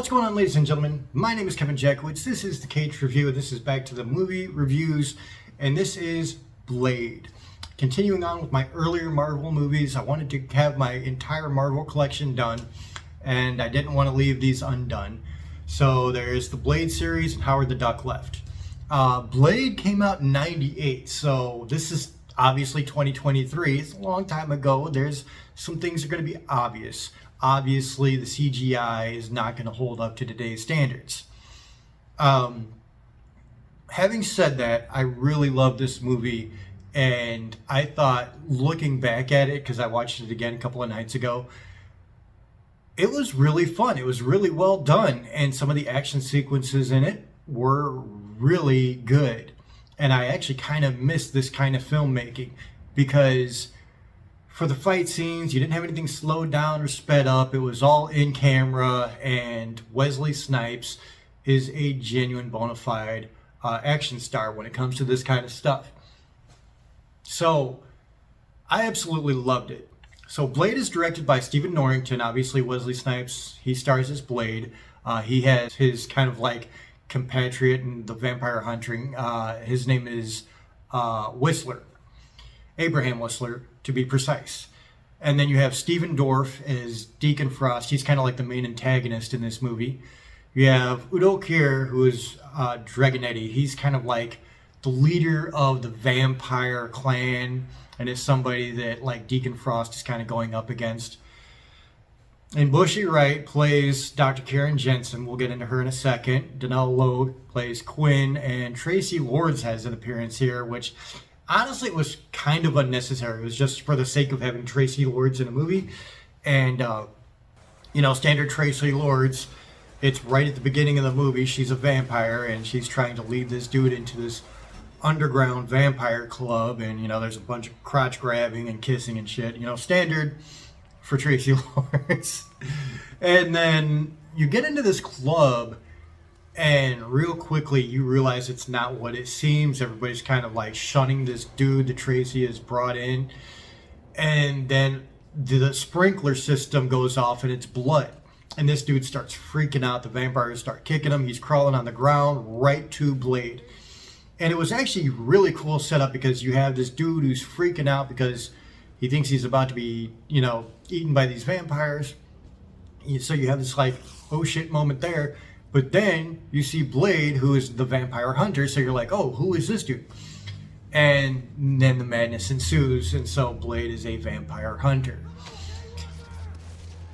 What's going on, ladies and gentlemen? My name is Kevin Jackowitz. This is the Kaged Review, and this is back to the movie reviews, and this is Blade. Continuing on with my earlier Marvel movies, I wanted to have my entire Marvel collection done, and I didn't want to leave these undone. So there's the Blade series and Howard the Duck left. Blade came out in '98, so this is obviously 2023. It's a long time ago. There's some things that are going to be obvious. Obviously, the CGI is not going to hold up to today's standards. Having said that, I really love this movie, and I thought, looking back at it, because I watched it again a couple of nights ago, it was really fun. It was really well done, and some of the action sequences in it were really good. And I actually kind of missed this kind of filmmaking, because for the fight scenes, you didn't have anything slowed down or sped up. It was all in camera, and Wesley Snipes is a genuine bona fide action star when it comes to this kind of stuff. So I absolutely loved it. So Blade is directed by Stephen Norrington. Obviously, Wesley Snipes, he stars as Blade. He has his kind of like compatriot in the vampire hunting. His name is Whistler. Abraham Whistler, to be precise. And then you have Stephen Dorff as Deacon Frost. He's kind of like the main antagonist in this movie. You have Udo Kier, who is Dragonetti. He's kind of like the leader of the vampire clan, and is somebody that like Deacon Frost is kind of going up against. And Bushy Wright plays Dr. Karen Jensen. We'll get into her in a second. Danelle Logue plays Quinn, and Tracy Lords has an appearance here, which honestly, it was kind of unnecessary. It was just for the sake of having Tracy Lords in a movie. And, standard Tracy Lords, it's right at the beginning of the movie. She's a vampire, and she's trying to lead this dude into this underground vampire club. And, there's a bunch of crotch grabbing and kissing and shit. Standard for Tracy Lords. And then you get into this club, and real quickly, you realize it's not what it seems. Everybody's kind of like shunning this dude that Tracy has brought in. And then the sprinkler system goes off, and it's blood. And this dude starts freaking out. The vampires start kicking him. He's crawling on the ground right to Blade. And it was actually really cool setup, because you have this dude who's freaking out because he thinks he's about to be, eaten by these vampires. So you have this like, oh shit moment there. But then you see Blade, who is the vampire hunter, so you're like, oh, who is this dude? And then the madness ensues, and so Blade is a vampire hunter.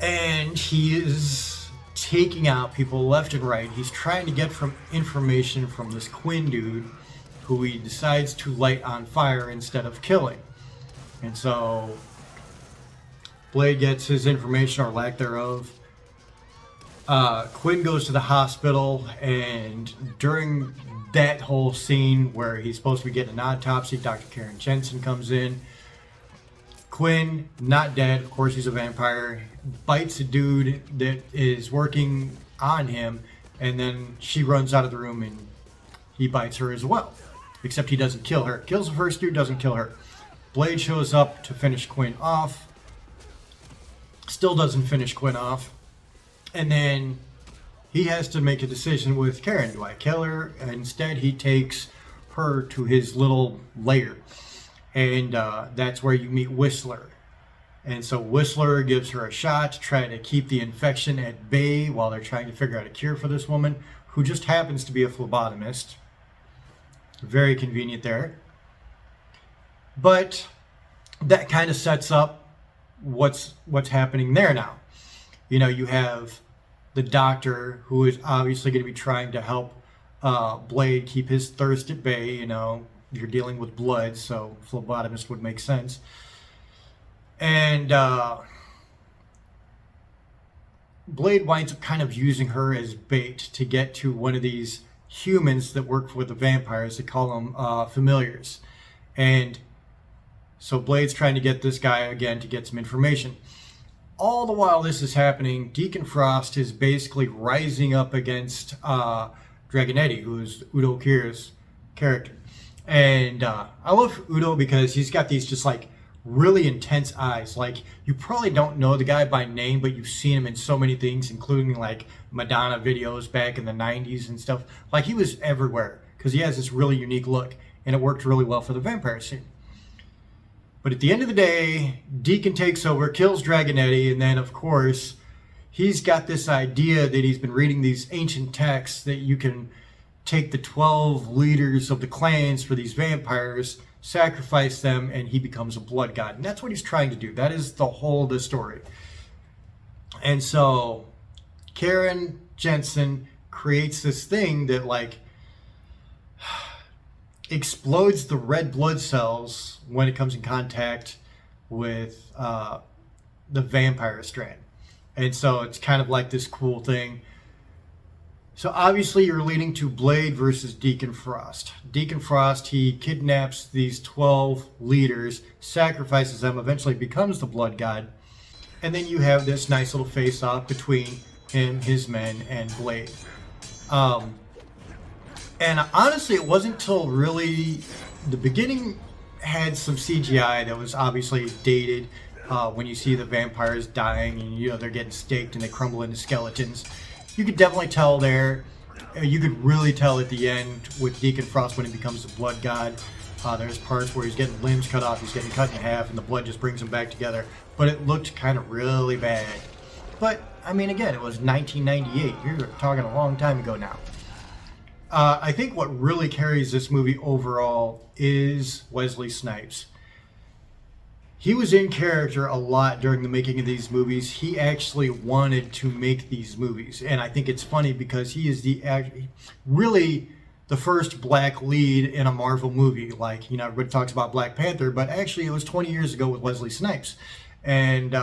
And he is taking out people left and right. He's trying to get information from this Quinn dude, who he decides to light on fire instead of killing. And so Blade gets his information, or lack thereof. Quinn goes to the hospital, and during that whole scene where he's supposed to be getting an autopsy, Dr. Karen Jensen comes in. Quinn, not dead, of course he's a vampire, bites a dude that is working on him, and then she runs out of the room and he bites her as well. Except he doesn't kill her. Kills the first dude, doesn't kill her. Blade shows up to finish Quinn off. Still doesn't finish Quinn off. And then he has to make a decision with Karen. Do I kill her? And instead, he takes her to his little lair. And that's where you meet Whistler. And so Whistler gives her a shot to try to keep the infection at bay while they're trying to figure out a cure for this woman, who just happens to be a phlebotomist. Very convenient there. But that kind of sets up what's happening there now. You have the doctor, who is obviously going to be trying to help Blade keep his thirst at bay. You're dealing with blood, so phlebotomist would make sense. And Blade winds up kind of using her as bait to get to one of these humans that work for the vampires. They call them familiars. And so Blade's trying to get this guy again to get some information. All the while this is happening, Deacon Frost is basically rising up against Dragonetti, who is Udo Kier's character. And I love Udo because he's got these just like really intense eyes. Like, you probably don't know the guy by name, but you've seen him in so many things, including like Madonna videos back in the 90s and stuff. Like, he was everywhere because he has this really unique look, and it worked really well for the vampire scene. But at the end of the day, Deacon takes over, kills Dragonetti, and then, of course, he's got this idea that he's been reading these ancient texts that you can take the 12 leaders of the clans for these vampires, sacrifice them, and he becomes a blood god. And that's what he's trying to do. That is the whole of the story. And so Karen Jensen creates this thing that like explodes the red blood cells when it comes in contact with the vampire strand. And so it's kind of like this cool thing. So obviously you're leading to Blade versus Deacon Frost. Deacon Frost, he kidnaps these 12 leaders, sacrifices them, eventually becomes the blood god. And then you have this nice little face-off between him, his men, and Blade. And honestly, it wasn't until really the beginning had some CGI that was obviously dated. When you see the vampires dying and you know they're getting staked and they crumble into skeletons, you could definitely tell there. You could really tell at the end with Deacon Frost when he becomes the blood god. There's parts where he's getting limbs cut off, he's getting cut in half, and the blood just brings him back together. But it looked kind of really bad. But I mean, again, it was 1998. You're talking a long time ago now. I think what really carries this movie overall is Wesley Snipes. He was in character a lot during the making of these movies. He actually wanted to make these movies. And I think it's funny because he is really the first black lead in a Marvel movie. Like, you know, everybody talks about Black Panther, but actually it was 20 years ago with Wesley Snipes. And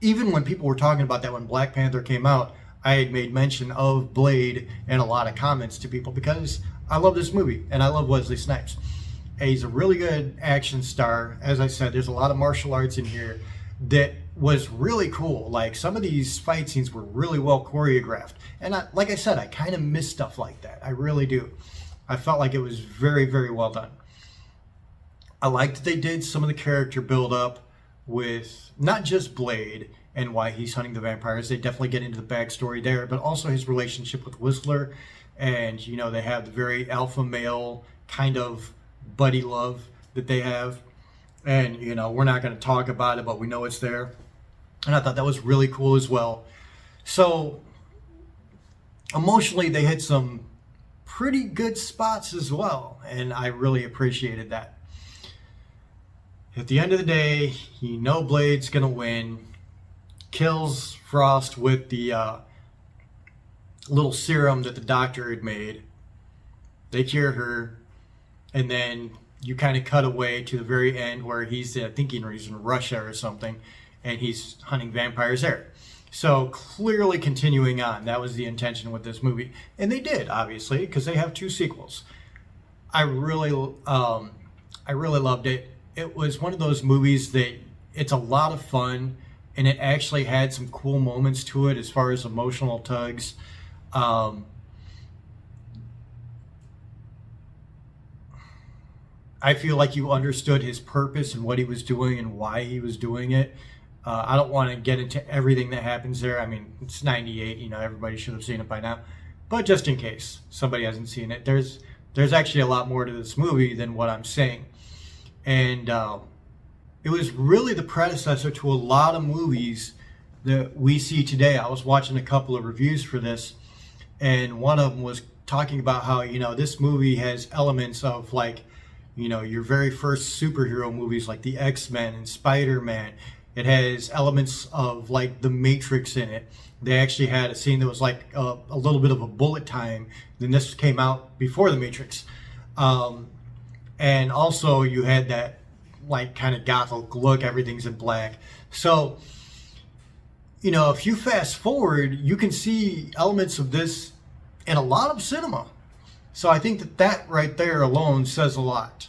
even when people were talking about that when Black Panther came out, I had made mention of Blade in a lot of comments to people because I love this movie and I love Wesley Snipes. And he's a really good action star. As I said, there's a lot of martial arts in here that was really cool. Like, some of these fight scenes were really well choreographed. And like I said, I kind of miss stuff like that. I really do. I felt like it was very, very well done. I liked that they did some of the character build up with not just Blade and why he's hunting the vampires. They definitely get into the backstory there, but also his relationship with Whistler. And, you know, they have the very alpha male kind of buddy love that they have. And, you know, we're not going to talk about it, but we know it's there. And I thought that was really cool as well. So, emotionally, they hit some pretty good spots as well. And I really appreciated that. At the end of the day, you know Blade's going to win. Kills Frost with the little serum that the doctor had made. They cure her. And then you kind of cut away to the very end where he's, I think he's in Russia or something, and he's hunting vampires there. So clearly continuing on. That was the intention with this movie. And they did, obviously, because they have 2 sequels. I really loved it. It was one of those movies that it's a lot of fun, and it actually had some cool moments to it as far as emotional tugs. I feel like you understood his purpose and what he was doing and why he was doing it. I don't want to get into everything that happens there. I mean, it's 98, you know, everybody should have seen it by now. But just in case somebody hasn't seen it, there's actually a lot more to this movie than what I'm saying. And it was really the predecessor to a lot of movies that we see today. I was watching a couple of reviews for this, and one of them was talking about how, you know, this movie has elements of, like, you know, your very first superhero movies like the X-Men and Spider-Man. It has elements of, like, The Matrix in it. They actually had a scene that was like a little bit of a bullet time. Then this came out before The Matrix. And also you had that, like, kind of gothic look. Everything's in black. So, you know, if you fast forward, you can see elements of this in a lot of cinema. So I think that right there alone says a lot.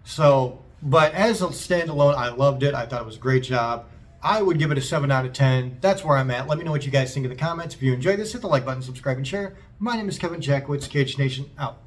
So, but as a standalone, I loved it. I thought it was a great job. I would give it a 7 out of 10. That's where I'm at. Let me know what you guys think in the comments. If you enjoyed this, hit the like button, subscribe, and share. My name is Kevin Jackowitz, Kaged Nation, out.